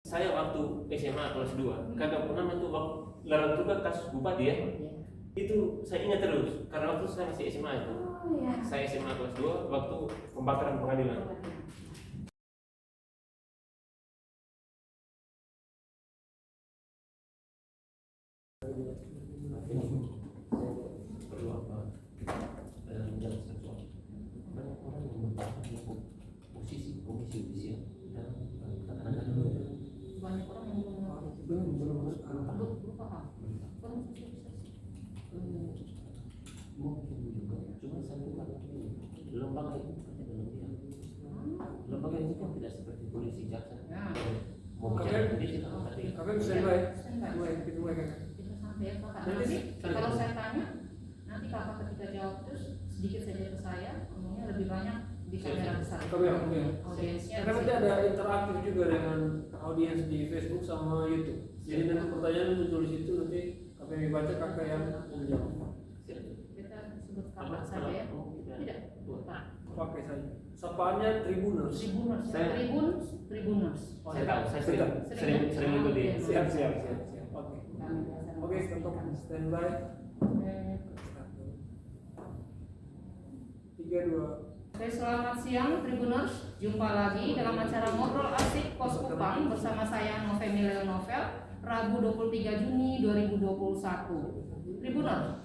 Saya waktu SMA kelas 2 kagak pernah tuh larang tugas kasus bupati ya. Itu saya ingat terus karena waktu saya masih SMA itu. Saya SMA kelas 2 waktu pembakaran pengadilan. Perlu apa? Menjelaskan soal banyak orang yang mempertahankan posisi komisi judisial dalam tatanan banyak orang yang belum paham. Mungkin juga, cuma satu hal lembaga itu seperti dalam dia. Lembaga itu kan tidak seperti polisi jaksa. Mau bicara polisi kan tadi. Kakak bisa baik. Kita sampai ya kakak. Nanti kalau saya tanya, nanti kakak ketika jawab terus sedikit saja ke saya, ngomongnya lebih banyak di kamera besar. Audiensnya. Karena nanti ada interaktif juga dengan audiens di Facebook sama YouTube. Jadi nanti pertanyaan muncul di situ, nanti kakak yang dibaca, kakak yang menjawab. Kita sebut kakak saja ya. Tidak. Pakai saja. Sapaannya Tribuners. Tribuners. Saya tahu, saya sering ikuti. Siap. Oke, stop. Standby. 3, 2. Oke, selamat siang Tribuners. Jumpa lagi dalam acara Ngobrol Asik Pos Kupang bersama saya Novemilel Novel, Rabu 23 Juni 2021. Tribuners,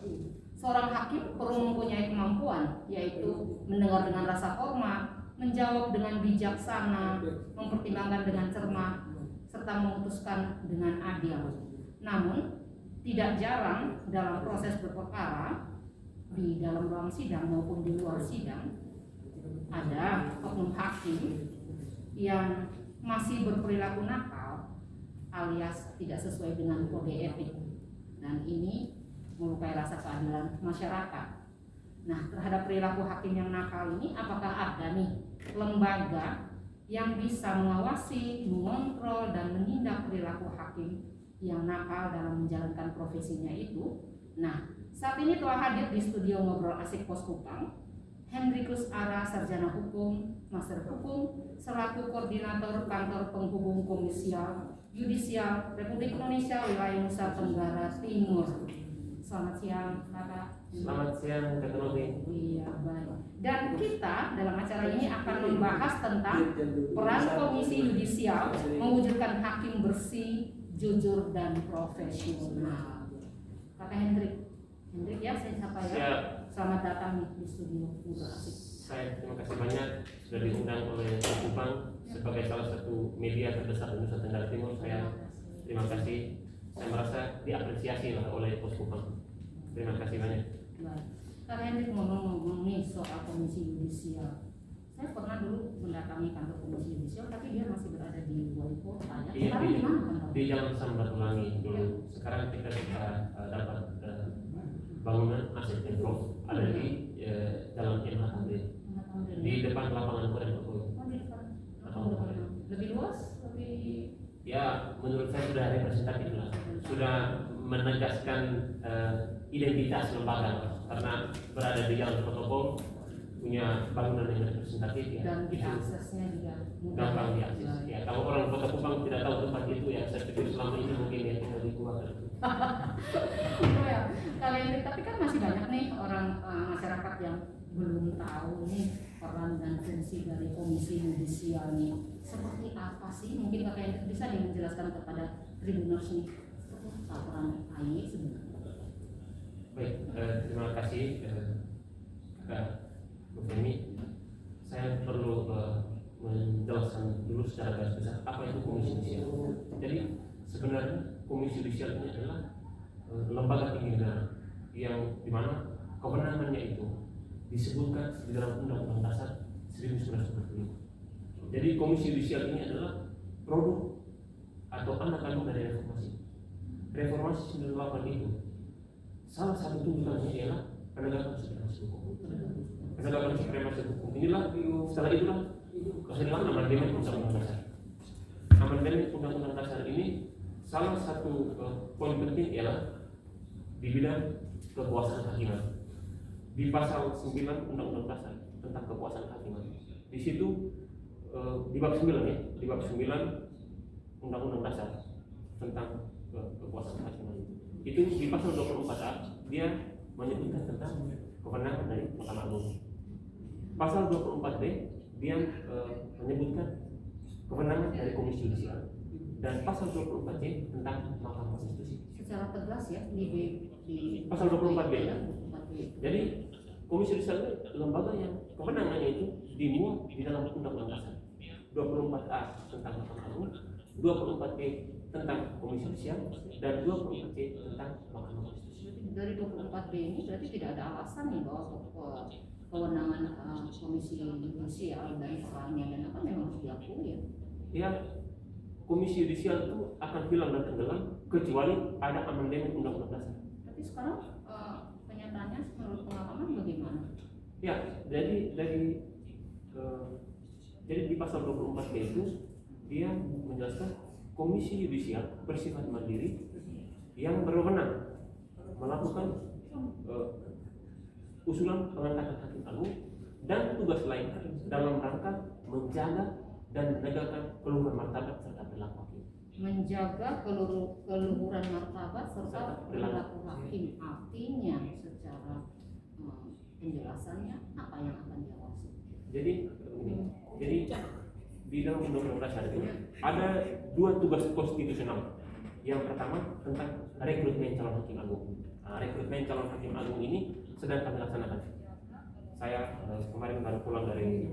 seorang hakim perlu mempunyai kemampuan, yaitu mendengar dengan rasa hormat, menjawab dengan bijaksana, mempertimbangkan dengan cermat, serta memutuskan dengan adil. Namun, tidak jarang dalam proses berperkara, di dalam ruang sidang maupun di luar sidang, ada oknum hakim yang masih berperilaku nakal alias tidak sesuai dengan kode etik, dan ini melukai rasa keadilan masyarakat. Nah, terhadap perilaku hakim yang nakal ini, apakah ada nih lembaga yang bisa mengawasi, mengontrol, dan menindak perilaku hakim yang nakal dalam menjalankan profesinya itu? Nah, saat ini telah hadir di studio Ngobrol Asik Pos Kupang Hendrikus Ara, Sarjana Hukum, Master Hukum, selaku Koordinator Kantor Penghubung Komisial Yudisial Republik Indonesia Wilayah Nusa Tenggara Timur. Selamat siang, Kakak. Selamat siang, Kak Robi. Iya, baik. Dan kita dalam acara ini akan membahas tentang peran Komisi Yudisial mewujudkan hakim bersih, jujur, dan profesional. Kakak Hendrik ya, saya sapa ya. Siap. Selamat datang di studio Ngobrol Asik. Saya terima kasih banyak sudah diundang oleh Kupang sebagai salah satu media terbesar di Nusa Tenggara Timur. Saya terima kasih. Saya merasa diapresiasi lah oleh Pos Kupang. Terima kasih banyak. Baik. Kak Hendrik ngomong-ngomong nih soal Komisi Yudisial. Saya pernah dulu mendatangi kantor Komisi Yudisial, tapi dia masih berada di wali kota ya. Iya, Sekarang di mana kantor? di Jalan Sambatulangi dulu. Sekarang kita sudah dapat bangunan aset Pemprov ada di Jalan MH Tamrin di depan lapangan Korea Papua. Oh, di depan. Lebih luas, lebih. Ya, menurut saya sudah representatif lah, sudah menegaskan identitas lembaga karena berada di Jalan Protokol, punya bangunan yang representatif ya. Dan diaksesnya juga mudah. Gampang diakses. Ya, kalau orang Kota Kupang tidak tahu tempat itu ya, saya pikir selama ini mungkin ya tinggal di Kuala. Oh ya, kalian tapi kan masih banyak nih orang masyarakat yang belum tahu nih peran dan fungsi dari Komisi Yudisial nih. Seperti apa sih? Mungkin kakak bisa menjelaskan kepada Tribuners nih seperti apa peran KAI sebenarnya. Baik, terima kasih Kak Bu Femi. Saya perlu menjelaskan dulu secara garis besar apa itu Komisi Yudisial. Jadi sebenarnya Komisi Yudisial ini adalah lembaga tinggi negara yang dimana kewenangannya itu disebutkan di dalam Undang-Undang Dasar 1945. Jadi Komisi Yudisial ini adalah produk atau anak kandung dari reformasi. Reformasi 98 itu salah satu tuntutannya ialah penegakan supremasi hukum. Penegakan supremasi hukum inilah setelah itulah kehilangan amandemen Undang-Undang Dasar. Amandemen Undang-Undang Dasar ini salah satu poin penting ialah di bidang kekuasaan kehakiman. Di pasal 9 Undang-Undang Dasar tentang kekuasaan kehakiman. Di situ di bab 9 ya, di bab 9 Undang-Undang Dasar tentang kekuasaan kehakiman. Itu di pasal 24A dia menyebutkan tentang kewenangan dari Mahkamah Agung. Pasal 24B dia menyebutkan kewenangan dari Komisi Yudisial, dan pasal 24C tentang Mahkamah Konstitusi. Secara tegas ya di Pasal 24B. ya, 24B. Jadi Komisi Yudisial itu lembaga yang kewenangannya itu dimuat di dalam Undang-Undang Dasar. 24A tentang Mahkamah Agung, 24B tentang Komisi Yudisial, dan 24C tentang Mahkamah Konstitusi. Dari 24B ini berarti tidak ada alasan nih bahwa kewenangan Komisi Yudisial dan perannya dan apa memang harus diakui ya. Ya, Komisi Yudisial itu akan hilang dan tenggelam kecuali ada amandemen Undang-Undang Dasar. Tapi sekarang kenyataannya menurut pengalaman bagaimana? Ya, jadi di pasal 24B itu dia menjelaskan Komisi Yudisial bersifat mandiri yang berwenang melakukan usulan pengangkatan hakim agung dan tugas lain dalam rangka menjaga dan menegakkan keluhuran martabat serta perilaku hakim. Menjaga keluhuran martabat serta perilaku hakim, artinya secara penjelasannya apa yang akan diawasi? Jadi di dalam Undang-Undang Dasar itu ada dua tugas konstitusional. Yang pertama tentang rekrutmen calon hakim agung. Nah, rekrutmen calon hakim agung ini sedang kami laksanakan. Saya kemarin baru pulang dari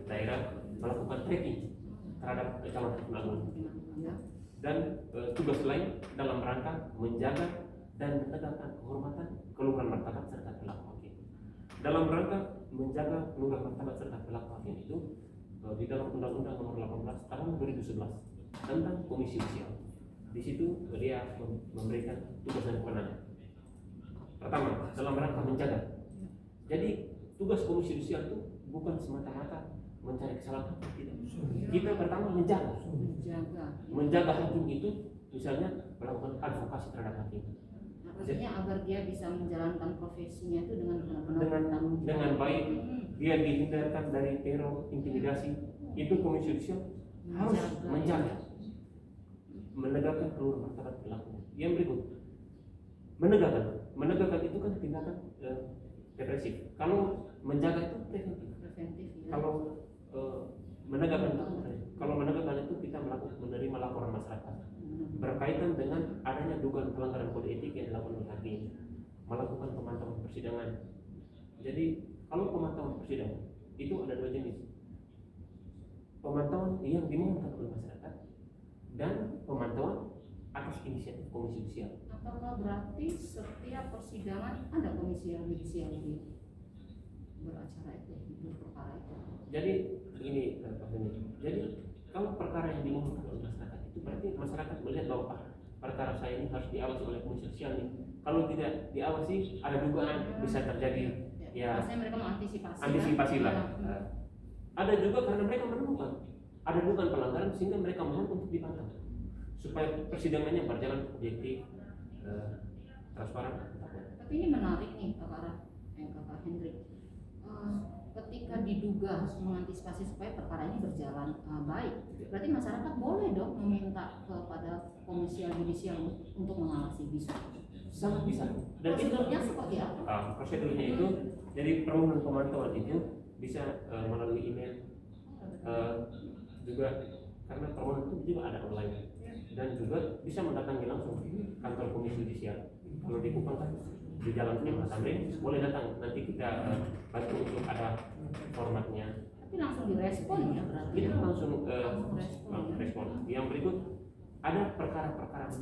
daerah melakukan tracking terhadap calon hakim agung. Dan tugas lain dalam rangka menjaga dan menegakkan kehormatan, keluhuran martabat serta perilaku hakim. Dalam rangka menjaga keluhuran martabat serta perilaku hakim itu di dalam Undang-Undang Nomor 18 tahun 2011 tentang Komisi Yudisial. Di situ dia memberikan tugas dan kewenangan. Pertama, dalam rangka menjaga. Jadi tugas Komisi Yudisial itu bukan semata-mata mencari kesalahan, tidak. Kita pertama menjaga hakim itu, misalnya melakukan advokasi terhadap hakim. Artinya agar dia bisa menjalankan profesinya itu dengan benar-benar dengan baik, dia dihindarkan dari teror, intimidasi. Itu Komisi Yudisial harus menjaga, menegakkan keluhuran martabat perilaku. Yang berikut, menegakkan itu kan tindakan represif. Kalau menjaga itu preventif. ya. Kalau menegakkan itu kita menerima laporan masyarakat berkaitan dengan adanya dugaan pelanggaran kode etik yang dilakukan oleh hakim, melakukan pemantauan persidangan. Jadi kalau pemantauan persidangan itu ada dua jenis, pemantauan yang dimohonkan oleh masyarakat dan pemantauan atas inisiatif Komisi Yudisial. Apakah berarti setiap persidangan ada Komisi Yudisial di beracara itu, berperkara itu? Jadi begini Pak Feni. Jadi kalau perkara yang dimohonkan oleh masyarakat itu berarti masyarakat melihat bahwa perkara saya ini harus diawasi oleh Komisi Yudisial nih. Kalau tidak diawasi ada dugaan bisa terjadi ya. Maksudnya mereka mengantisipasi. Antisipasi lah. Ya. Ada juga karena mereka menemukan ada dugaan pelanggaran sehingga mereka mohon untuk dipantau supaya persidangannya berjalan objektif, transparan. Tapi ini menarik nih Kakak Hendrik. Ketika diduga harus mengantisipasi supaya perkara ini berjalan baik, berarti masyarakat boleh dong meminta kepada Komisi Yudisial untuk mengawasi, bisa? Sangat bisa. Dan prosedurnya seperti apa? Prosedurnya itu jadi permohonan pemantauan itu bisa melalui email, juga karena permohonan itu juga ada online, dan juga bisa mendatangi langsung kantor Komisi Yudisial. Kalau di Kupang kan di Jalan Mh. Tamrin boleh datang, nanti kita bantu untuk ada formatnya. Tapi langsung direspon ya berarti? Kita langsung respon. respon. Yang berikut ada perkara-perkara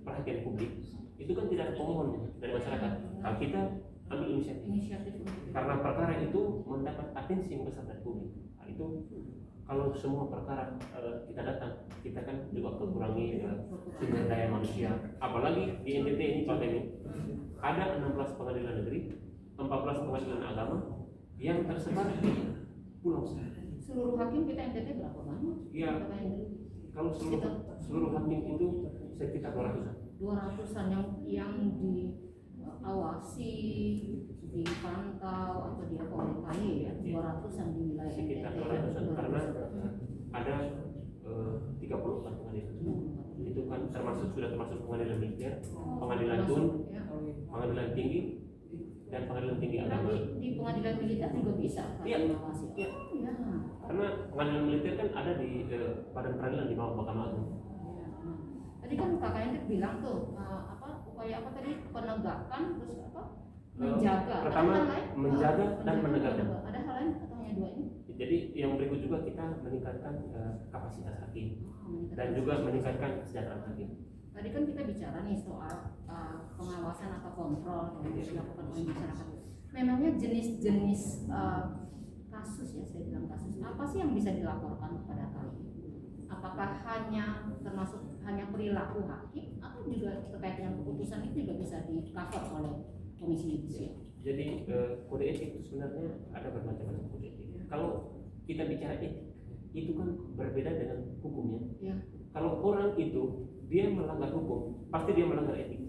perhatian publik. Itu kan tidak ada pemohon dari masyarakat. Kalau kita ambil inisiatif. Karena perkara itu mendapat atensi yang besar dari publik. Nah, itu kalau semua perkara kita datang, kita kan juga kekurangi sumber daya manusia. Apalagi di NTT ini Pak Femi, ada 16 pengadilan negeri, 14 pengadilan agama yang tersebar di pulau. Seluruh hakim kita NTT berapa banyak? Iya. Kalau seluruh hakim itu sekitar 200-an yang diawasi, dipantau atau dia oleh KY ya, 200-an di wilayah sekitar NTT. 200-an karena ada 34 pengadilan. Itu kan sudah termasuk pengadilan militer, pengadilan tun, Ya. pengadilan tinggi, dan pengadilan tinggi agama. Berarti di pengadilan militer juga bisa Iya. mengawasi. Iya. Ya. Karena pengadilan militer kan ada di badan peradilan di bawah Mahkamah Agung. Ya. Tadi kan Kakak Hendrik bilang tuh upaya apa tadi, penegakan terus apa, menjaga. Pertama, Ada hal lain? menjaga dan menegakkan. Ada hal lain atau hanya dua ini? Jadi yang berikut juga kita meningkatkan kapasitas hakim dan juga meningkatkan kesejahteraan hakim. Tadi kan kita bicara nih soal pengawasan atau kontrol yang harus dilakukan oleh masyarakat. Memangnya jenis-jenis kasus, ya saya bilang kasus, apa sih yang bisa dilaporkan kepada kalian? Apakah termasuk hanya perilaku hakim atau juga terkait dengan keputusan itu juga bisa di-cover oleh Komisi Yudisial? Jadi kode etik itu sebenarnya ada bermacam-macam kode etik. Kalau kita bicara etik, itu kan berbeda dengan hukumnya. Ya. Kalau orang itu dia melanggar hukum, pasti dia melanggar etik.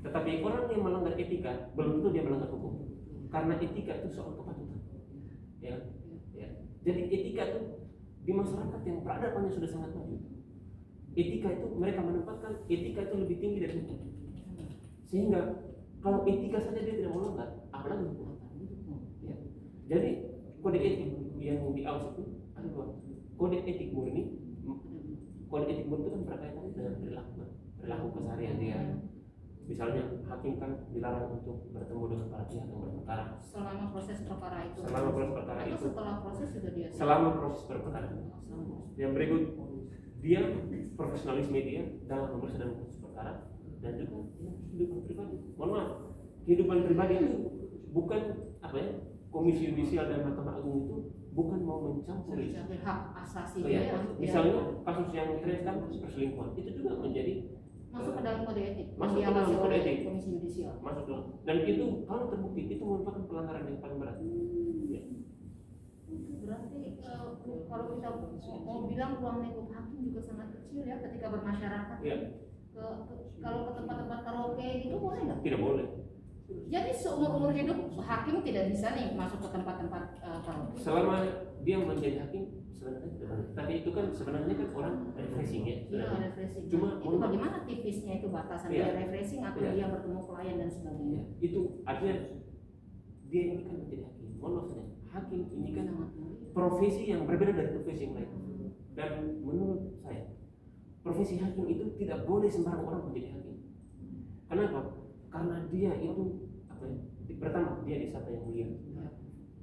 Tetapi orang yang melanggar etika belum tentu dia melanggar hukum. Karena etika itu soal kepatutan. Ya. Jadi etika itu di masyarakat yang peradabannya sudah sangat maju. Etika itu mereka menempatkan etika itu lebih tinggi dari hukum. Sehingga kalau etika saja dia tidak melanggar, apalagi hukum. Ya. Jadi kode etik yang diawas itu ada dua. Kode etik murni. Kode etik murni itu kan berkaitan dengan perilaku keseharian dia. Misalnya hakim kan dilarang untuk bertemu dengan para pihak yang berperkara Selama proses perkara itu. selama proses perkara Atau itu. setelah proses juga dia. Selama proses perkara. Yang berikut, dia profesionalisme dia dalam mengurus dan proses perkara dan juga kehidupan pribadi. Mohon maaf, kehidupan pribadi itu bukan apa ya? Komisi Yudisial dan Mahkamah Agung itu bukan mau mencampuri hak asasi ya, dia. misalnya kasus yang terakhir kan perselingkuhan itu juga menjadi Masuk ke dalam kode etik. Masuk ke Yang dalam diawasi kode oleh etik. Komisi Yudisial. masuk dalam, dan itu kalau terbukti itu merupakan pelanggaran yang paling berat. Ya. Berarti kalau kita mau bilang ruang lingkup hakim juga sangat kecil ya ketika bermasyarakat. Ya. Kalau ke tempat-tempat karaoke gitu boleh nggak? Tidak boleh. Jadi seumur-umur hidup hakim tidak bisa nih masuk ke tempat-tempat karaoke. Selama dia menjadi hakim sebenarnya tidak boleh. Tapi itu kan sebenarnya kan orang refreshing ya. Iya, Sebenarnya. refreshing. Cuma Itu bagaimana tipisnya itu batasan Iya. dia refreshing atau Iya. dia bertemu klien dan sebagainya. Ya, itu artinya dia ini kan menjadi hakim. Mohon maksudnya hakim ini kan profesi yang berbeda dari profesi yang lain. Dan menurut saya profesi hakim itu tidak boleh sembarang orang menjadi hakim. Kenapa? Karena dia itu apa ya? Pertama dia disapa yang mulia. Ya.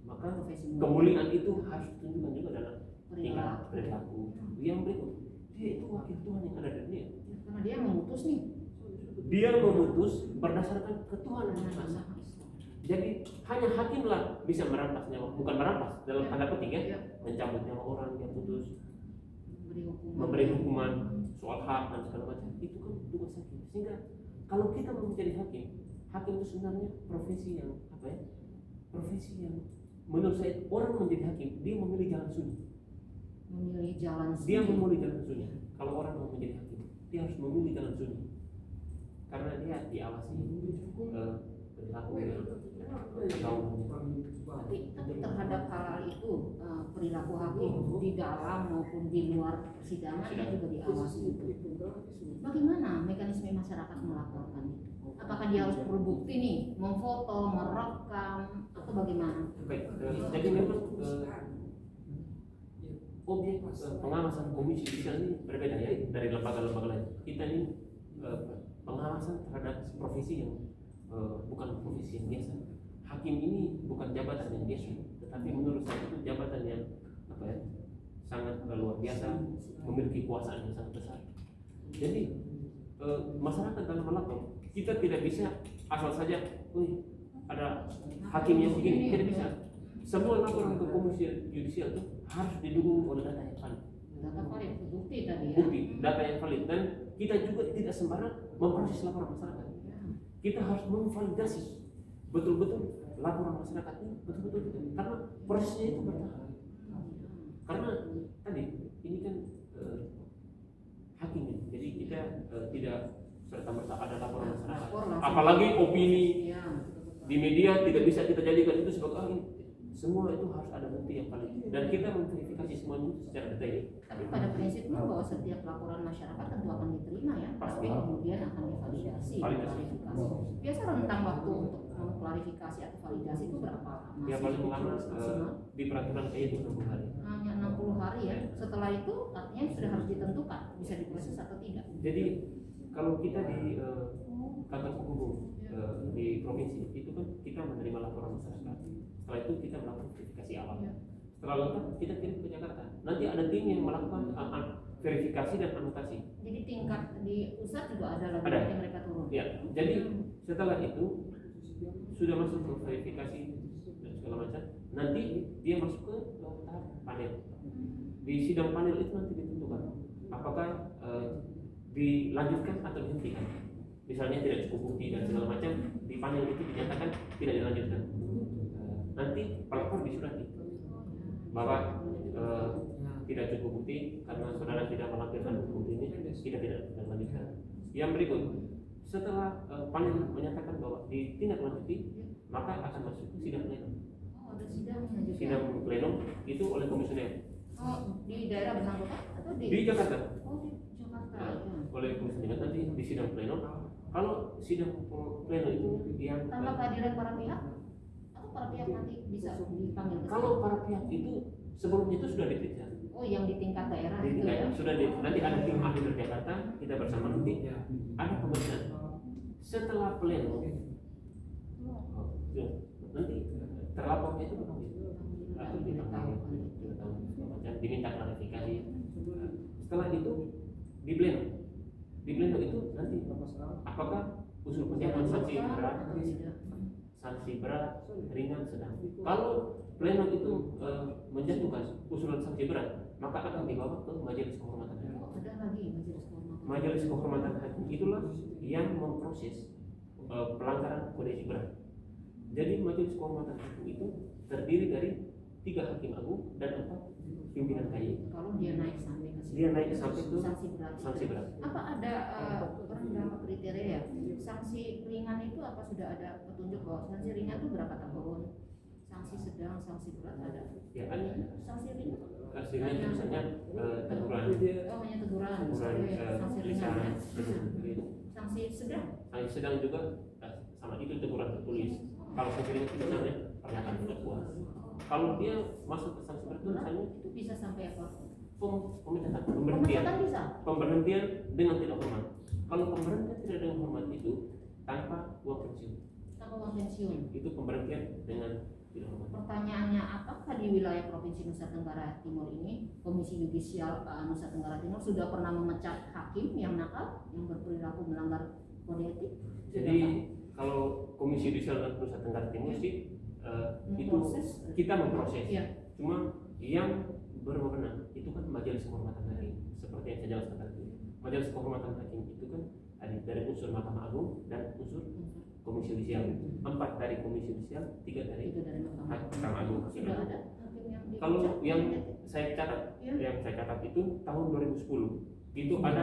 Maka Profesi mulia. kemuliaan itu harus ditunjukkan juga dalam tingkah Perilaku. perilaku. Yang berikut, dia itu wakil Tuhan yang ada di dunia. Karena dia memutus nih. Dia memutus berdasarkan ketuhanan yang Maha Esa. Jadi hanya hakimlah bisa merampas nyawa, bukan merampas dalam tanda petik ya, Ya. mencabut nyawa orang, dia putus, Memberi hukuman. memberi hukuman soal hak dan segala macam. Itu kan tugas hakim. Sehingga kalau kita mau menjadi hakim, hakim itu sebenarnya profesi yang apa ya? Profesi yang menurut saya orang menjadi hakim dia memilih jalan sunyi. Memilih jalan Dia sunyi. memilih jalan sunyi. Kalau orang mau menjadi hakim, dia harus memilih jalan sunyi. Karena dia diawasi perilaku yang Tapi terhadap hal itu perilaku hakim di dalam maupun di luar persidangan itu juga diawasi itu. Bagaimana mekanisme masyarakat melaporkan itu? Apakah dia harus berbukti nih, memfoto, merekam, atau bagaimana? baik. Jadi memang objek pengawasan komisi judisial ini berbeda ya dari lembaga-lembaga lain. Kita ini pengawasan terhadap profesi yang bukan profesi yang biasa. Hakim ini bukan jabatan yang biasa, tetapi menurut saya itu jabatan yang apa ya, sangat luar biasa, memiliki kuasaan yang sangat besar. Jadi masyarakat dalam melapor kita tidak bisa asal saja, wih ada hakim yang begini, tidak bisa. Semua laporan ke komisi yudisial itu harus didukung oleh data yang valid. Data valid, bukti tadi ya. Bukti, data yang valid, dan kita juga tidak sembarang memproses laporan masyarakat. Kita harus memvalidasi betul-betul laporan masyarakat ini betul-betul betul. Karena prosesnya itu bertahap. Karena tadi ini kan hakim, jadi kita tidak serta-merta ada laporan masyarakat. Lapor langsung. Apalagi opini Ya, di media tidak bisa kita jadikan itu sebagai ini. semua itu harus ada bukti yang valid dan kita memverifikasi semuanya secara detail. Tapi pada prinsipnya bahwa setiap laporan masyarakat tentu akan diterima ya, Pasti. tapi kemudian akan divalidasi, Validasi. klarifikasi. Biasa rentang waktu untuk klarifikasi atau validasi itu berapa lama? Ya paling lama maksimal? di peraturan kayak itu 60 hari. Hanya 60 hari ya. Setelah itu artinya sudah harus ditentukan bisa diproses atau tidak. Jadi kalau kita di kantor penghubung di provinsi itu kan kita menerima laporan masyarakat. Setelah itu kita melakukan verifikasi awal. Setelah lengkap kita kirim ke Jakarta. Nanti ada tim yang melakukan verifikasi dan anotasi. Jadi tingkat di pusat juga ada lagi Ada. yang mereka turun. Ya, jadi setelah itu sudah masuk ke verifikasi dan segala macam. Nanti dia masuk ke tahap panel. Di sidang panel itu nanti ditentukan apakah dilanjutkan atau dihentikan. Misalnya tidak cukup bukti dan segala macam, di panel itu dinyatakan tidak dilanjutkan. Nanti pelapor disurati bahwa tidak cukup bukti karena saudara tidak melampirkan bukti ini, kita tidak lanjutkan. Yang berikut, setelah panel menyatakan bahwa ditindaklanjuti, maka akan masuk ke sidang pleno. Oh, ada sidangnya juga. Sidang pleno itu oleh komisioner Oh, di daerah bersangkutan atau di Jakarta. Oh, di Jakarta. Ya. Oleh komisioner nanti di sidang pleno. Kalau sidang pleno itu yang Tanpa kehadiran para pihak atau para pihak nanti bisa dipanggil ke kalau para pihak itu sebelumnya itu sudah diperiksa. Oh, yang di tingkat daerah Di itu ya. sudah nanti ada tim ahli dari Jakarta, kita bersama nanti ada pemeriksaan. Setelah pleno, nanti terlapornya itu atau diminta klarifikasi. Setelah itu di pleno itu nanti apakah usul penjatuhan sanksi berat, sanksi berat, ringan, sedang. Kalau pleno itu menjatuhkan usulan sanksi berat, maka akan dibawa ke majelis kehormatan hakim. Oh, ada lagi majelis kehormatan. Majelis kehormatan hakim itulah yang memproses pelanggaran kode etik berat. Jadi majelis kehormatan hakim itu terdiri dari 3 hakim agung dan 4 pimpinan KY. Kalau dia naik sampai ke situ. Dia naik sampai ke sanksi berat. sanksi berat. Apa ada berapa kriteria ya? Sanksi ringan itu apa sudah ada petunjuk bahwa sanksi ringan itu berapa tahun? Sanksi sedang, sanksi berat ada. Ya ada. Sanksi ringan? Hasilnya itu misalnya teguran, Oh, hanya teguran. teguran Sanksi ringan ya. tulisan. Sanksi sedang. Sanksi sedang juga sama itu teguran tertulis. Kalau sanksi ringan itu misalnya pernyataan tidak puas. Kalau dia masuk ke sanksi berat itu misalnya Itu bisa sampai apa? pemecatan, Pemecatan bisa. pemberhentian dengan tidak hormat. Kalau pemberhentian tidak dengan hormat itu tanpa uang pensiun, Tanpa uang pensiun. itu pemberhentian dengan tidak hormat. Pertanyaannya, apakah di wilayah Provinsi Nusa Tenggara Timur ini Komisi Yudisial Nusa Tenggara Timur sudah pernah memecat hakim yang nakal, yang berperilaku melanggar kode etik? Jadi kalau Komisi Yudisial Nusa Tenggara Timur sih itu Memproses. kita memproses. Iya. Cuma yang berwenang itu kan majelis kehormatan hakim, seperti yang saya jelaskan tadi. Majelis kehormatan hakim itu kan ada dari unsur Mahkamah Agung dan unsur Komisi Yudisial. 4 dari Komisi Yudisial, 3 dari Itu dari Mahkamah Agung. Sudah ada hakim yang dipecat? Kalau yang saya catat, Iya. yang saya catat itu tahun 2010 itu ada.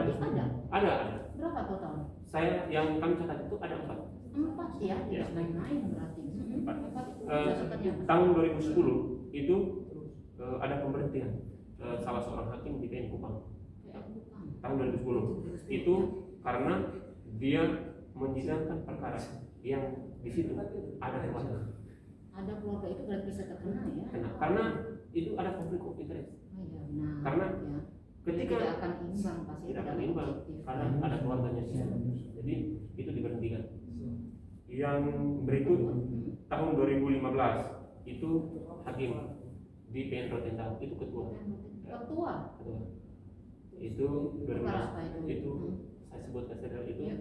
Berapa total? Saya yang kami catat itu ada 4. 4 ya, Ya. tidak main-main berarti. 4 itu catatannya. Tahun 2010 itu ada pemberhentian salah seorang hakim di PN Kupang. Tahun 2010 itu karena dia menyidangkan perkara yang di situ ada keluarga. Ada keluarga itu berarti bisa terkena ya? Karena itu ada konflik of interest. Oh iya, benar. Karena ya. ketika tidak akan imbang pasti tidak akan imbang karena ada keluarganya di situ. Jadi itu diberhentikan. Yang berikut tahun 2015 itu hakim di PN Rotendao itu ketua. Ketua. Itu 2015 Apa itu? itu saya sebutkan saja itu Ya.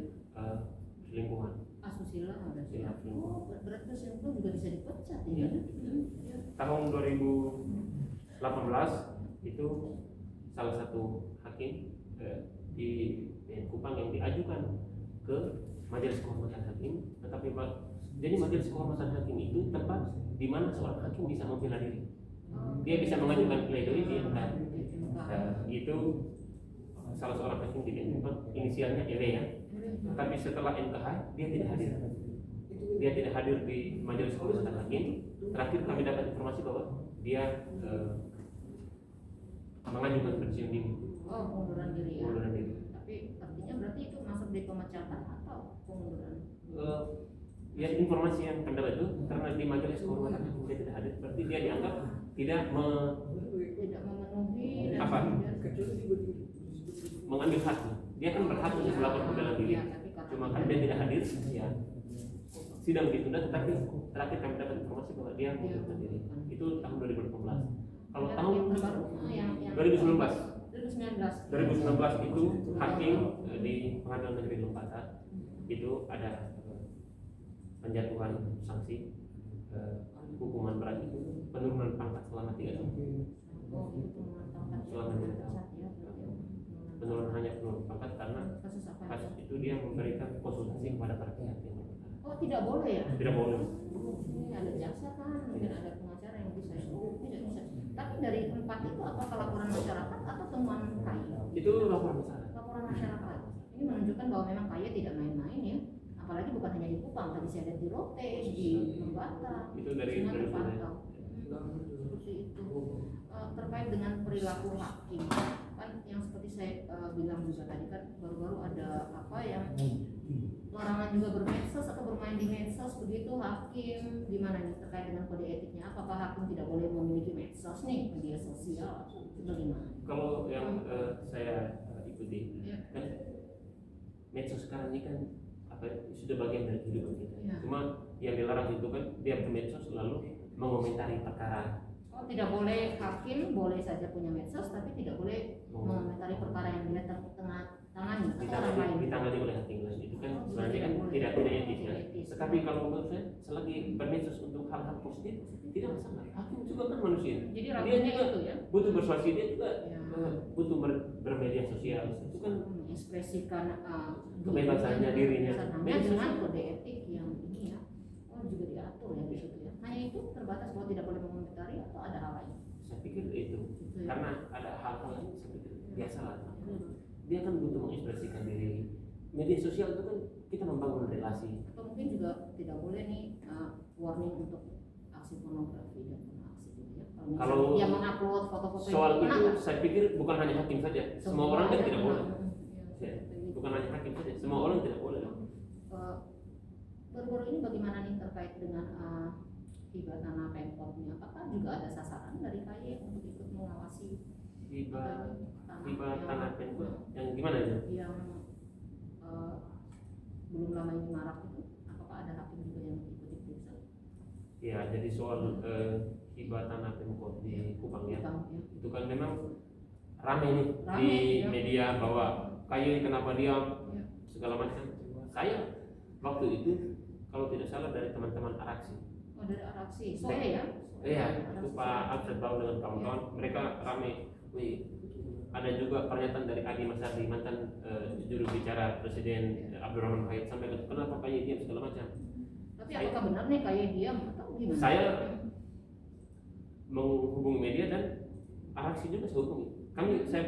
selingkuhan. Asusila ada. Ya, Oh, berarti selingkuh juga bisa dipecat Iya. ya? Ya. Tahun 2018 itu salah satu hakim di PN Kupang yang diajukan ke Majelis Kehormatan Hakim, tetapi jadi Majelis Kehormatan Hakim itu tempat di mana seorang hakim bisa membela diri. Dia bisa mengajukan pledoi di MK. Itu salah seorang hakim di PN Kupang, inisialnya EW ya. Tapi setelah MKH dia tidak hadir. dia tidak hadir di majelis kehormatan hakim. Terakhir kami dapat informasi bahwa dia mengajukan pensiun dini. Oh, pengunduran diri ya. Pengunduran diri. Tapi artinya berarti itu masuk di pemecatan atau pengunduran? Ya informasi yang kami dapat itu karena di majelis kehormatan hakim dia tidak hadir, berarti dia dianggap tidak memenuhi dan apa? kemudian Mengambil hak. Dia kan berhak untuk melakukan pembelaan diri. ya, tapi kata Cuma karena dia tidak hadir, ya sidang ditunda. Tetapi terakhir kami dapat informasi bahwa dia mengundurkan diri. Itu tahun 2018. Kalau tahun yang terbaru yang 2019 2019 itu hakim di Pengadilan Negeri Lompata itu ada penjatuhan sanksi hukuman berat itu penurunan pangkat selama 3 tahun. Oh, itu pengetahuan Selama 3 tahun. Penurunan hanya penurunan pangkat karena kasus apa? kasus itu dia memberikan konsultasi kepada para pihak yang berperkara. Oh, tidak boleh ya? Tidak boleh. Ini ada jaksa kan, mungkin ada pengacara yang bisa. Oh, tidak bisa. Tapi dari 4 itu apakah laporan masyarakat atau temuan KAI? Itu laporan masyarakat. Laporan masyarakat. Ini menunjukkan bahwa memang KAI tidak main-main ya. Apalagi bukan hanya di Kupang, tadi saya lihat di Rote, di Lembata. Itu dari semua terpantau. dari Seperti itu. Terkait dengan perilaku hakim, kan yang seperti saya bilang juga tadi kan baru-baru ada apa yang larangan juga bermedsos atau bermain di medsos begitu hakim gimana nih terkait dengan kode etiknya, apakah hakim tidak boleh memiliki medsos nih media sosial atau bagaimana? Kalau yang saya ikuti Ya. kan medsos sekarang ini kan apa sudah bagian dari kehidupan kita. Ya. Cuma yang dilarang itu kan dia bermedsos lalu mengomentari perkara. Oh, tidak boleh hakim boleh saja punya medsos tapi tidak boleh mengomentari perkara yang dia tengah tangani atau orang lain. Ditangani oleh hakim lain itu kan sebenarnya kan boleh. tidak etis ya. Tidak etis. Tetapi kalau menurut saya selagi bermedsos untuk hal-hal positif tidak masalah. Hakim juga kan manusia. Jadi Dia ragunya juga itu ya. butuh persuasi, dia juga Ya. butuh bermedia sosial. Itu kan Mengekspresikan kebebasannya dirinya. Media dengan kode etik yang ini ya. Oh, juga diatur ya di situ ya. Hanya itu terbatas bahwa tidak boleh mengomentari atau ada hal lain. saya pikir itu Gitu ya. karena ada hal-hal lain saya pikir biasa lah. Dia kan butuh mengekspresikan diri. Media sosial itu kan kita membangun relasi. Atau mungkin juga tidak boleh nih warning untuk aksi pornografi dan aksi gitu ya. Kalau dia mengupload foto-foto soal yang itu saya pikir bukan hanya hakim saja, semua orang kan tidak boleh. Ya, Bukan hanya hakim saja, semua orang tidak boleh. baru-baru ini bagaimana nih terkait dengan hibah tanah Pemkotnya? Apakah juga ada sasaran dari KAI untuk ikut mengawasi Hibah yang- tanah Pemkot yang gimana itu? yang belum lama ini marak itu? Apakah ada hakim juga yang ikut diperiksa? Ya, jadi soal hibah tanah Pemkot di Kupang ya, itu kan memang ramai nih Ramai, di ya. media bahwa KAI kenapa diam Ya. segala macam. Saya waktu itu kalau tidak salah dari teman-teman Araksi. Oh, dari Araksi, Soe ya? Iya, itu Pak Alfred Bau dengan kawan-kawan, mereka ramai. Wih, ada juga pernyataan dari Adi Masardi, mantan juru bicara Presiden Abdurrahman Wahid, sampai kenapa KAI diam segala macam. Tapi apakah benar nih KAI diam atau gimana? Saya menghubungi media dan Araksi juga saya hubungi. Saya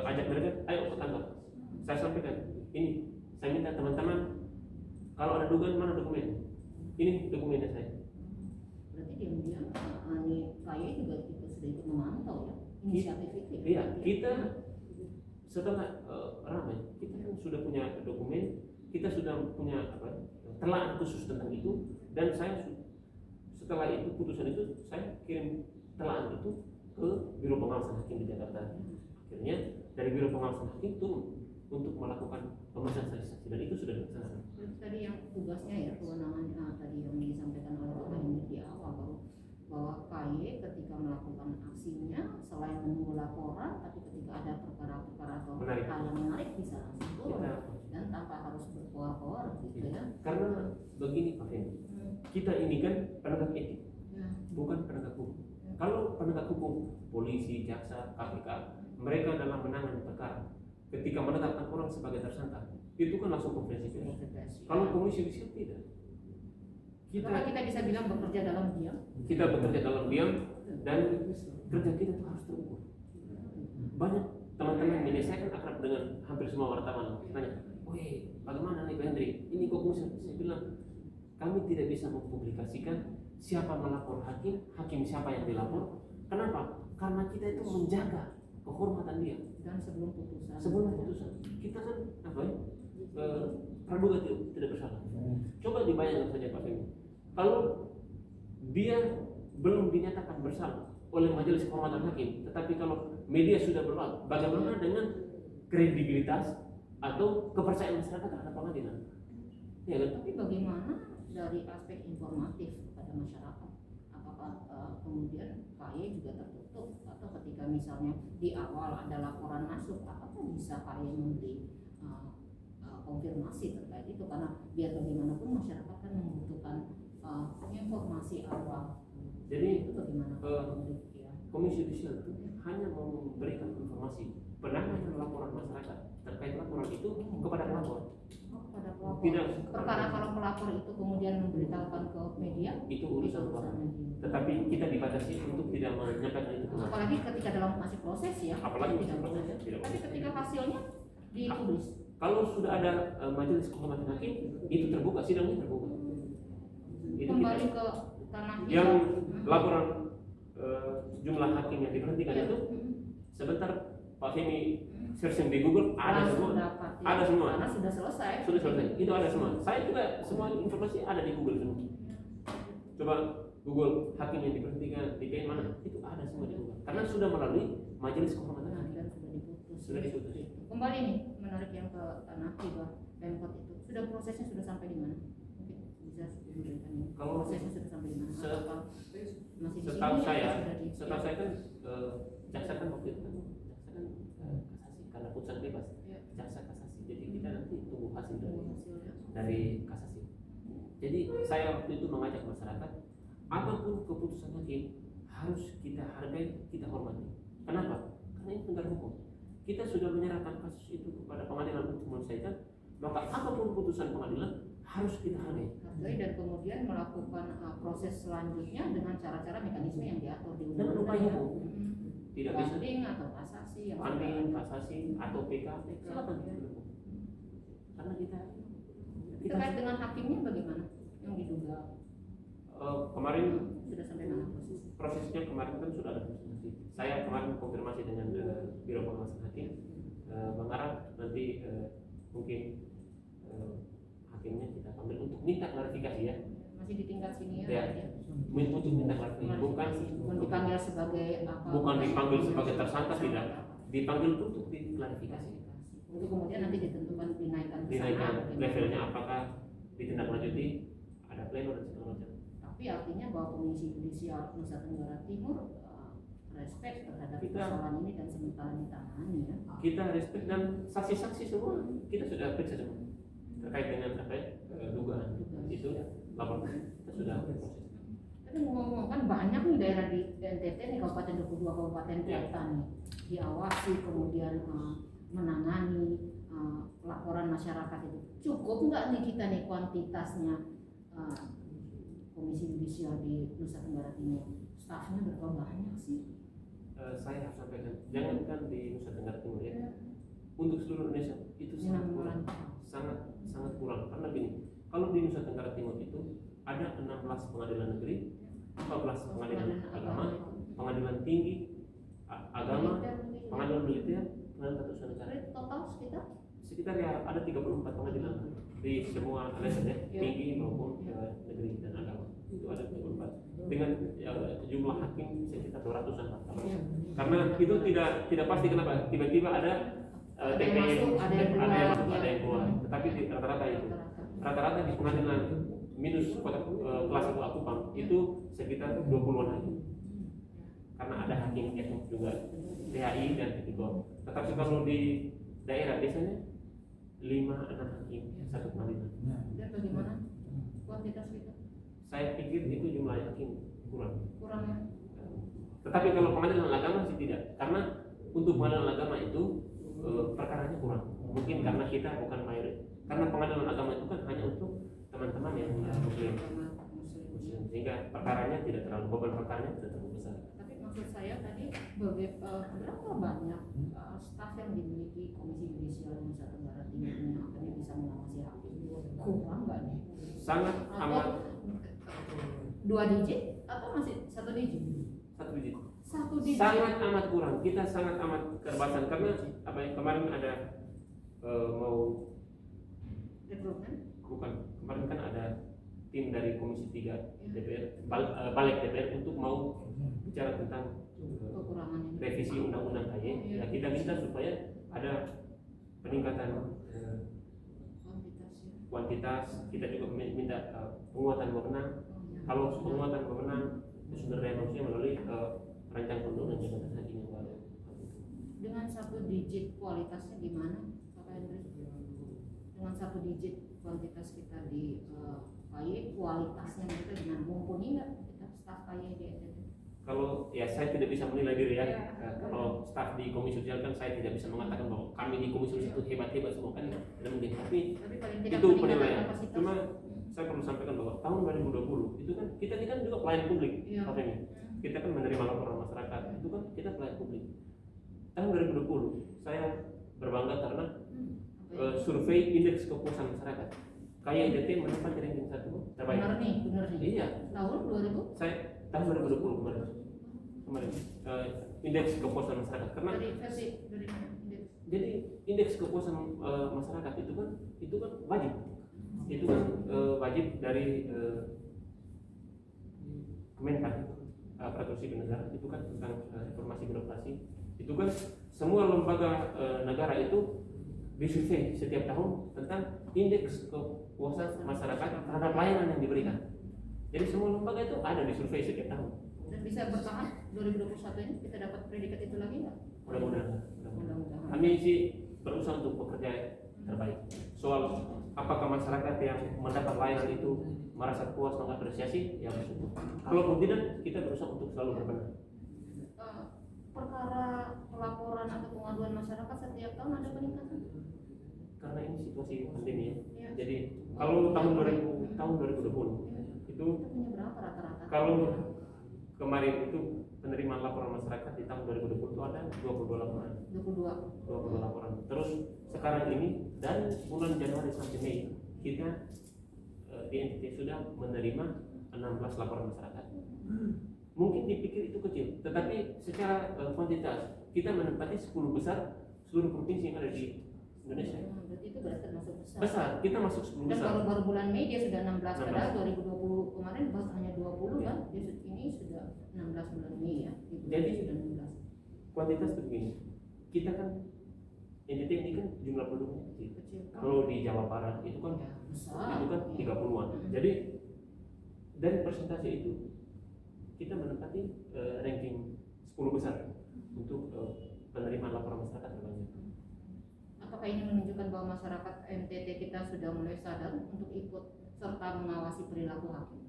ajak mereka, ayo ke kantor. Saya sampaikan, ini saya minta teman-teman kalau ada dugaan mana dokumen. Ini dokumennya saya. Berarti diam-diam nih KAI juga sudah ikut memantau ya inisiatif itu ya? Iya, kita setelah ramai, kita kan sudah punya dokumen, kita sudah punya telah khusus tentang itu, dan saya setelah itu putusan itu saya kirim telah itu ke Biro Pengawasan Hakim di Jakarta. Akhirnya dari Biro Pengawasan Hakim turun untuk melakukan pemeriksaan saksi dan itu sudah dilaksanakan. Tadi yang tugasnya ya kewenangan tadi yang disampaikan oleh Bapak Hendy di awal bahwa KAI ketika melakukan aksinya selain menunggu laporan, tapi ketika ada perkara-perkara atau Menarik. hal yang menarik bisa langsung turun Kita- dan tanpa harus berkoar-koar gitu ya. Karena begini Pak Fendi, kita ini kan penegak etik, Ya. bukan penegak hukum. Kalau penegak hukum, polisi, jaksa, KPK, mereka dalam menangani perkara, ketika menetapkan orang sebagai tersangka, itu kan langsung konferensi pers. Kalau komisi judisial tidak. Apakah kita bisa bilang bekerja dalam diam? Kita bekerja dalam diam dan kerja kita itu harus terukur. Banyak teman-teman media saya kan akrab dengan hampir semua wartawan. Tanya, weh, bagaimana nih Pak Hendri? Ini kok komisi? Saya bilang, kami tidak bisa mempublikasikan siapa melapor hakim, hakim siapa yang dilapor. Kenapa? Karena kita itu menjaga kehormatan dia. Dan sebelum putusan. Sebelum putusan, kita kan apa ya? Praduga tidak bersalah. Coba dibayangkan saja Pak Femi, kalau dia belum dinyatakan bersalah oleh majelis kehormatan hakim, tetapi kalau media sudah berlalu, bagaimana dengan kredibilitas atau kepercayaan masyarakat terhadap pengadilan? Ya kan? Tapi bagaimana dari aspek informatif kepada masyarakat? Apakah kemudian KY juga tertutup, atau ketika misalnya di awal ada laporan masuk, apakah bisa KY memberi konfirmasi terkait itu? Karena biar bagaimanapun masyarakat kan membutuhkan informasi awal. Jadi itu bagaimana? Komisi Yudisial itu hanya memberikan informasi penanganan laporan masyarakat terkait laporan itu kepada pelapor. Kepada pelapor. Tidak. Perkara kalau pelapor itu kemudian memberitahukan ke media, itu urusan pelapor. Tetapi kita dibatasi untuk tidak menyampaikan itu. Apalagi ketika dalam masih proses ya. Apalagi tidak proses. boleh. Tapi ketika hasilnya ditulis. Kalau sudah ada majelis kehormatan hakim, itu terbuka, sidangnya terbuka. Itu Kembali ke tanah yang laporan jumlah hakim yang diberhentikan itu sebentar Pak Femi searching di Google ada semua. Ada semua. Karena sudah selesai. Sudah selesai. Itu ada semua. Saya juga semua informasi ada di Google semua. Coba Google hakim yang diberhentikan di kayak mana? Itu ada semua di Google. Karena sudah melalui majelis kehormatan hakim. Dan sudah diputus. Sudah diputus. Kembali nih menarik yang ke tanah hibah Pemkot itu. Sudah prosesnya sudah sampai di mana? Mungkin bisa diberikan ini. Kalau prosesnya sudah sampai di mana? Apakah masih di setahu sini, saya, sudah di- setahu saya kan jaksa kan waktu itu kan jaksa kan kasasi karena putusan bebas. Ya. Jaksa kasasi. Jadi kita nanti tunggu hasil hasilnya. dari kasasi. Jadi saya waktu itu mengajak masyarakat, apapun keputusan hakim harus kita hargai, kita hormati. Kenapa? Karena ini negara hukum. Kita sudah menyerahkan kasus itu kepada pengadilan untuk menyelesaikan, maka apapun putusan pengadilan harus kita hargai. Dan kemudian melakukan proses selanjutnya dengan cara-cara mekanisme yang diatur di Dengan undang-undang. upaya hukum. Tidak bisa Banding atau kasasi yang banding, kasasi atau PK, silakan. Karena kita terkait dengan hakimnya bagaimana yang diduga kemarin sudah sampai mana proses? prosesnya kemarin kan sudah ada konfirmasi. Saya kemarin konfirmasi dengan Biro Pengawasan Hakim, mengarah nanti mungkin hakimnya kita panggil untuk minta klarifikasi ya. Masih di tingkat sini Ya. ya. Untuk minta klarifikasi, bukan dipanggil sebagai apa? bukan dipanggil sebagai tersangka, tidak. Dipanggil untuk diklarifikasi. Untuk kemudian nanti ditentukan dinaikkan ke sana, Dinaikkan bagaimana? levelnya apakah ditindaklanjuti, ada pleno dan segala macam. Tapi artinya bahwa Komisi Yudisial Nusa Tenggara Timur respect terhadap Kita- persoalan ini dan sementara ditangani ya. Kita respect dan saksi-saksi semua kita sudah periksa semua terkait dengan apa ya, dugaan itu laporan kita sudah proses. Tapi ngomong kan banyak nih daerah di NTT nih, kabupaten 22 kabupaten Ya. kota nih diawasi kemudian menangani laporan masyarakat itu. Cukup nggak nih kita nih kuantitasnya Komisi Yudisial di Nusa Tenggara Timur? Stafnya berapa banyak sih? Saya harus sampaikan, jangankan di Nusa Tenggara Timur ya, untuk seluruh Indonesia itu sangat kurang, sangat kurang. Karena gini, kalau di Nusa Tenggara Timur itu ada 16 pengadilan negeri, 14 pengadilan agama, pengadilan tinggi, agama, pengadilan militer, pengadilan tata usaha negara. Total Sekitar ya ada 34 pengadilan di semua level ya, tinggi maupun negeri dan agama. Itu ada 34 dengan jumlah hakim sekitar 200-an. Karena itu tidak pasti, kenapa tiba-tiba ada TPM, ada yang keluar. Tetapi di rata-rata itu, rata-rata di pengadilan minus kelas 1 Akupang itu sekitar 20-an hakim. Karena ada hakim yang juga THI dan tipikor. Tetapi kalau di daerah biasanya 5-6 hakim satu pengadilan. Dan bagaimana kuantitas kita? Saya pikir itu jumlah hakim kurang. Kurangnya? Tetapi kalau pengadilan agama sih tidak, karena untuk pengadilan agama itu perkaranya kurang. Mungkin karena kita bukan mayoritas. Karena pengadilan agama itu kan hanya untuk teman-teman yang muslim, sehingga perkaranya tidak terlalu, beban perkaranya tidak terlalu besar. Tapi maksud saya tadi berapa banyak staf yang dimiliki Komisi Yudisial Nusa Tenggara Timur ini akhirnya bisa mengawasi hakim? Kurang nggak nih? sangat amat Dua digit atau masih satu digit? satu digit. Satu digit. Sangat amat kurang. Kita sangat amat keterbatasan karena apa yang kemarin ada mau Rekrutmen? bukan kemarin kan ada tim dari Komisi 3 DPR balik DPR untuk mau bicara tentang Kekurangan ini. revisi undang-undang KY. Ya, kita minta supaya ada peningkatan kuantitas. Kita juga minta penguatan wewenang. Kalau penguatan wewenang sumber daya manusia melalui rancangan undang-undang jabatan hakim yang baru. Dengan satu digit kualitasnya gimana, Pak Hendri? Dengan satu digit kuantitas kita di KY, kualitasnya kita gimana? Mumpuni nggak kita staf KY di NTT? Kalau ya saya tidak bisa menilai diri ya. Ya. Kalau staf di Komisi Sosial kan saya tidak bisa mengatakan bahwa kami di Komisi Sosial itu hebat-hebat semua kan tidak mungkin. Tapi paling tidak itu peningkatan penilaian. kapasitas. Cuma saya perlu sampaikan bahwa tahun 2020 itu kan kita ini kan juga pelayan publik, Iya. Pak Femi. Kita kan menerima laporan masyarakat, itu kan kita pelayan publik. Tahun 2020 saya berbangga karena survei indeks kepuasan masyarakat. KYDT menempati ranking 1 terbaik. Benar nih. Iya. Tahun 2000? Saya tahun 2020 kemarin indeks kepuasan masyarakat karena Dari versi dari mana? Indeks. jadi indeks kepuasan masyarakat itu kan wajib wajib dari Kemenpan Aparatur Sipil Negara itu kan tentang reformasi birokrasi itu kan semua lembaga negara itu disurvei setiap tahun tentang indeks kepuasan masyarakat terhadap layanan yang diberikan. Jadi semua lembaga itu ada disurvei setiap tahun. Dan bisa bertahan 2021 ini kita dapat predikat itu lagi nggak? Mudah-mudahan. Mudah-mudahan. Kami sih berusaha untuk bekerja terbaik. Soal apakah masyarakat yang mendapat layanan itu merasa puas mengapresiasi, ya bersyukur. Kalaupun tidak, kita berusaha untuk selalu berbenah. Perkara pelaporan atau pengaduan masyarakat setiap tahun ada peningkatan? Karena ini situasi pandemi ya. Ya. Jadi kalau tahun 2020 itu Kita punya berapa rata-rata? kalau kemarin itu penerimaan laporan masyarakat di tahun 2020 itu ada 22 laporan. 22 laporan. Terus sekarang ini dari bulan Januari sampai Mei kita di NTT sudah menerima 16 laporan masyarakat. Mungkin dipikir itu kecil, tetapi secara kuantitas kita menempati 10 besar seluruh provinsi yang ada di Indonesia. Berarti itu berarti termasuk besar. Besar, kita masuk 10 Dan besar. baru bulan Mei dia sudah 16, 16. padahal 2020 kemarin bahkan hanya 20 kan? Ini sudah 16 bulan Mei ya. Jadi sudah 16. kuantitas begini, kita kan NTT ini kan jumlah penduduknya kecil. Kecil. Kalau di Jawa Barat itu kan Ya, besar. itu kan 30-an. Jadi dari persentase itu kita menempati ranking 10 besar untuk penerimaan laporan masyarakat terbanyak. Apakah ini menunjukkan bahwa masyarakat NTT kita sudah mulai sadar untuk ikut serta mengawasi perilaku hakim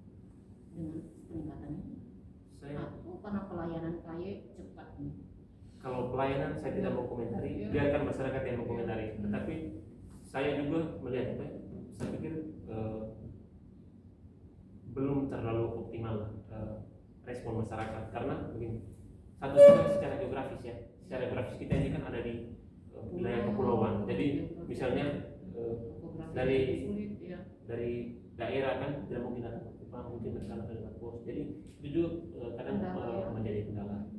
dengan peningkatan ini? Saya Atau karena pelayanan KY cepat nih? kalau pelayanan saya tidak mau komentari, biarkan masyarakat yang mengomentari. Tetapi saya juga melihat, saya pikir belum terlalu optimal respon masyarakat karena begini. Satu secara geografis ya, secara geografis kita ini kan ada di wilayah kepulauan. Jadi misalnya dari daerah kan tidak mungkin ada Kupang, mungkin berkala dengan pos. Jadi itu juga kadang menjadi kendala.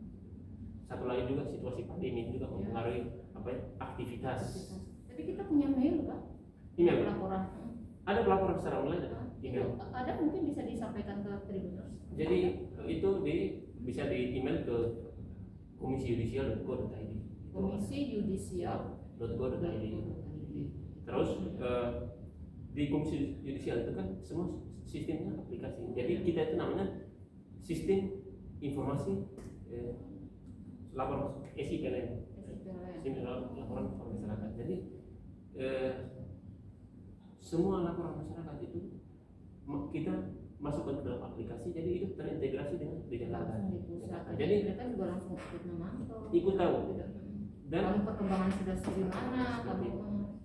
Satu lagi juga situasi pandemi juga mempengaruhi aktivitas. Tapi kita punya mail kan? Email. Laporan. Ada pelaporan secara online ada email. Ada mungkin bisa disampaikan ke Tribuners. Jadi itu bisa di email ke komisiyudisial.go.id. Komisiyudisial.go.id. Terus di komisi yudisial itu kan semua sistemnya aplikasi. Jadi kita itu namanya sistem informasi laporan SIPLN, sistem laporan masyarakat. Jadi semua laporan masyarakat itu kita masukkan ke dalam aplikasi, jadi itu terintegrasi dengan di Jakarta. Jadi mereka juga langsung ikut memantau. Ikut tahu. Dan kalau perkembangan sudah segimana,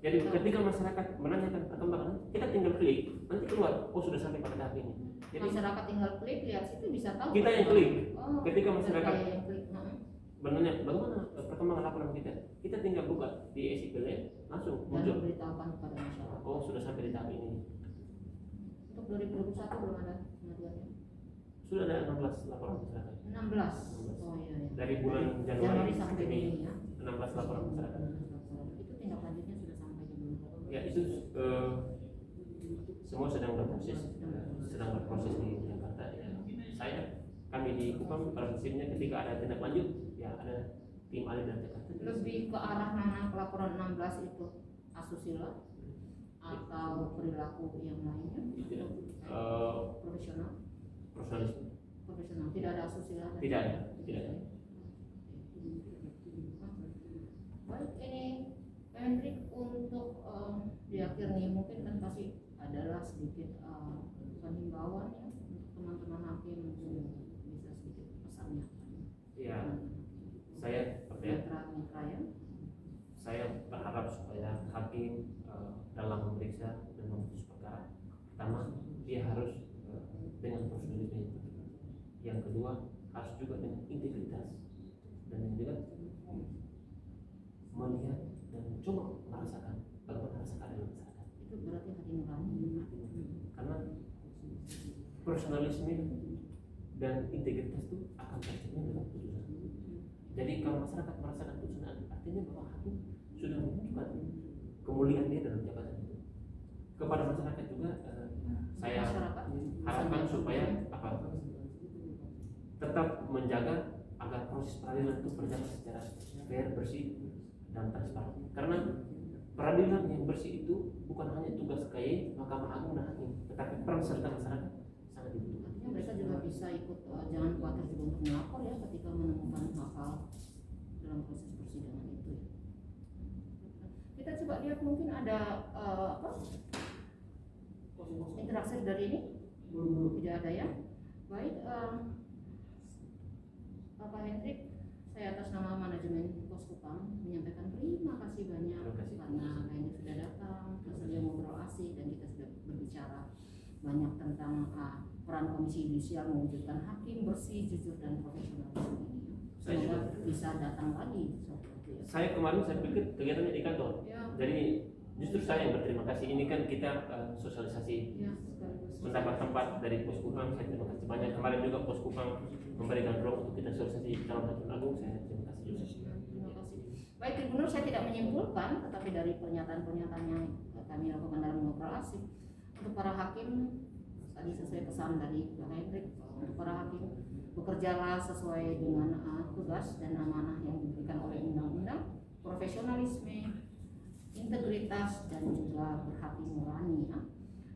jadi ketika masyarakat menanyakan perkembangan, kita tinggal klik, nanti keluar, oh sudah sampai pada tahap ini. Jadi masyarakat tinggal klik, lihat situ bisa tahu. Kita yang klik. Oh, ketika masyarakat yang klik. menanya bagaimana perkembangan laporan kita tinggal buka di SIPLN langsung Dan muncul. memberitahukan kepada masyarakat. Oh sudah sampai di tahap ini. Untuk 2021 belum ada pengaduannya. Sudah ada 16 laporan masyarakat. 16. Oh iya ya. Dari bulan Januari Januari sampai Mei, Juni ya. 16 laporan masyarakat. Itu tindak lanjutnya sudah sampai di mana? Ya itu semua sedang berproses di Jakarta. Ya. Kami di Kupang pada prinsipnya ketika ada tindak lanjut ya ada tim ahli dari Jakarta. Lebih ke arah mana laporan 16 itu asusila atau perilaku yang lainnya? Profesional. Profesional. Tidak ada asusila. Tidak ada. Baik, ini Pak Hendrik untuk di akhir nih mungkin kan pasti adalah sedikit himbauan ya untuk teman-teman hakim mungkin bisa sedikit pesannya. Ya, saya mitra ya. Saya berharap supaya hakim dalam memeriksa dan memutus perkara, pertama dia harus dengan profesionalisme, yang kedua harus juga dengan integritas, dan yang juga melihat dan coba merasakan bagaimana rasa keadilan masyarakat. Itu berarti hati nurani. Karena profesionalisme dan integritas itu akan tercermin dalam putusan. Jadi kalau masyarakat merasakan putusan, artinya bahwa hakim sudah menunjukkan kemuliaan dia dalam jabatan itu. Kepada masyarakat juga saya harapkan supaya tetap menjaga agar proses peradilan itu berjalan secara fair, bersih, dan transparan. Karena peradilan yang bersih itu bukan hanya tugas KY, Mahkamah Agung dan hakim, tetapi peran serta masyarakat sangat dibutuhkan. Artinya mereka juga bisa ikut, jangan khawatir juga untuk melapor ya ketika menemukan hal-hal dalam proses persidangan itu ya. Kita coba lihat mungkin ada interaksi dari ini. Tidak ada ya. Baik, Bapak Hendrik, saya atas nama manajemen Pos Kupang menyampaikan terima kasih banyak karena Pak Hendrik sudah datang, bersedia ngobrol asik, dan kita sudah berbicara banyak tentang peran Komisi Yudisial mewujudkan hakim bersih, jujur, dan profesional ini. Semoga bisa datang lagi. Saya kemarin saya pikir kegiatannya di kantor, Ya. jadi justru saya yang berterima kasih. Ini kan kita sosialisasi Ya, mendapat tempat dari Pos Kupang. Saya terima kasih banyak. Kemarin juga Pos Kupang memberikan ruang untuk kita sosialisasi calon hakim agung. Saya terima kasih juga. Terima kasih. Baik, Gubernur, saya tidak menyimpulkan, tetapi dari pernyataan-pernyataan yang kami lakukan dalam ngobrol asik, untuk para hakim tadi sesuai pesan dari Pak Hendrik, untuk para hakim bekerjalah sesuai dengan tugas dan amanah yang diberikan oleh undang-undang, profesionalisme, integritas, dan juga berhati nurani ya.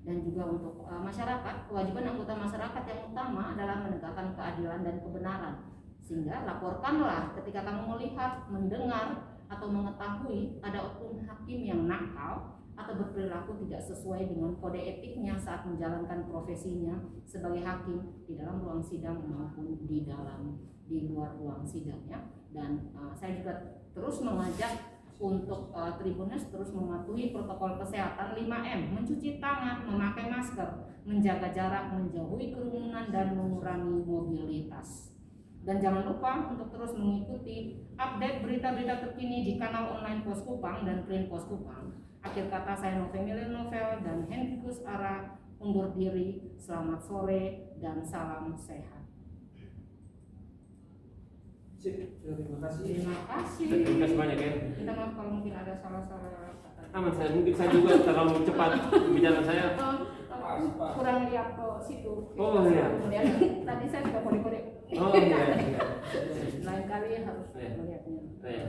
Dan juga untuk masyarakat, kewajiban anggota masyarakat yang utama adalah menegakkan keadilan dan kebenaran. Sehingga laporkanlah ketika kamu melihat, mendengar, atau mengetahui ada oknum hakim yang nakal atau berperilaku tidak sesuai dengan kode etiknya saat menjalankan profesinya sebagai hakim di dalam ruang sidang maupun di luar ruang sidangnya. Dan saya juga terus mengajak untuk Tribuners terus mematuhi protokol kesehatan 5M, mencuci tangan, memakai masker, menjaga jarak, menjauhi kerumunan, dan mengurangi mobilitas. Dan jangan lupa untuk terus mengikuti update berita-berita terkini di kanal online Pos Kupang dan Clean Pos Kupang. Akhir kata, saya Novemilio Novel dan Hendrikus Ara undur diri. Selamat sore dan salam sehat. Terima kasih. Terima kasih. Terima kasih banyak ya. Kita maaf kalau mungkin ada salah-salah kata. Aman, mungkin saya juga terlalu cepat bicara saya. Kurang lihat ke situ. Oh iya. Tadi saya sudah kode-kode. Oh iya. Lain kali harus Iya. melihatnya. Iya.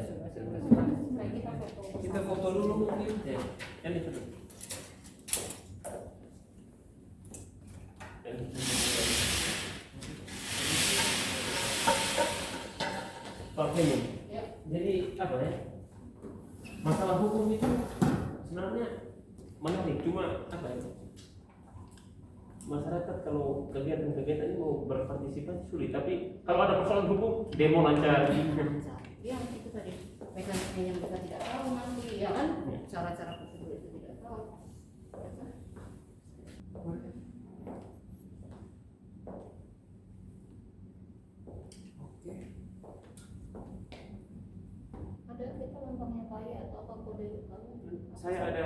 Baik, kita foto. Kita foto dulu mungkin. Ya. Ini foto. Oke nih. Ya. Jadi apa ya? Masalah hukum itu sebenarnya menarik, cuma apa ya? Masyarakat kalau kegiatan-kegiatan ini mau berpartisipasi sulit, tapi kalau ada persoalan hukum demo lancar. Yang itu tadi mekanisme yang kita tidak tahu nanti, ya kan? Cara-cara prosedur itu tidak tahu. Ya kan? Oke. Ada kita lempangnya kayak atau apa kode kamu? Saya ada.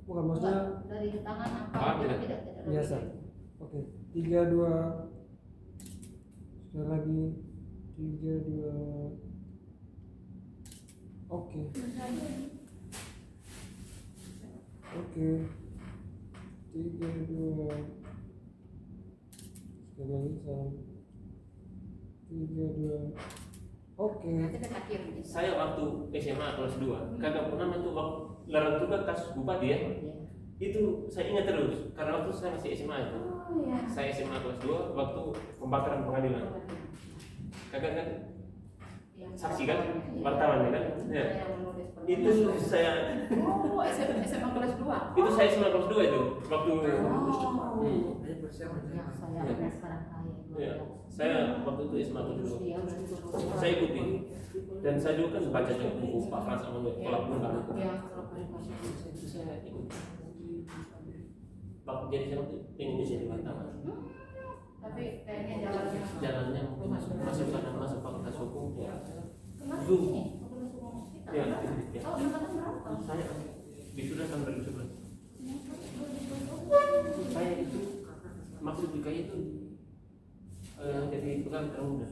Bukan maksudnya Dari tangan apa? Ah, tidak. Tidak. biasa. Oke, 32. Sekali lagi 32. Oke. Oke. 32. Sekali lagi salam. 32. Oke. Nanti ke akhir. Saya waktu SMA kelas 2 kagak pernah itu waktu larang juga kasus bupati ya. Itu saya ingat terus karena waktu saya masih SMA itu. Oh ya. Saya SMA kelas 2 waktu pembakaran pengadilan. Kagak kan saksi kan, wartawan kan? Ya. Itu saya Oh, SMA kelas 2. itu saya SMA kelas 2 itu waktu Oh. Hanya persiapan. Ya, saya ada sekarang kaya. ya, saya waktu itu SMA kelas Terus 2. dia bersyukur. Saya ikuti dan saya juga kan baca juga buku Pak Frans Amanuel Kolak Bungkar. Ya, Itu saya ikuti. Waktu jadi saya pengen jadi wartawan. tapi kayaknya jalannya Jalannya mungkin masuk karena masuk fakultas hukum ya. Masuk sini, fakultas hukum kita. Ya, ya. Oh, angkatan berapa? Saya wisuda tahun 2011. Saya itu maksud DKI itu jadi pegawai termuda.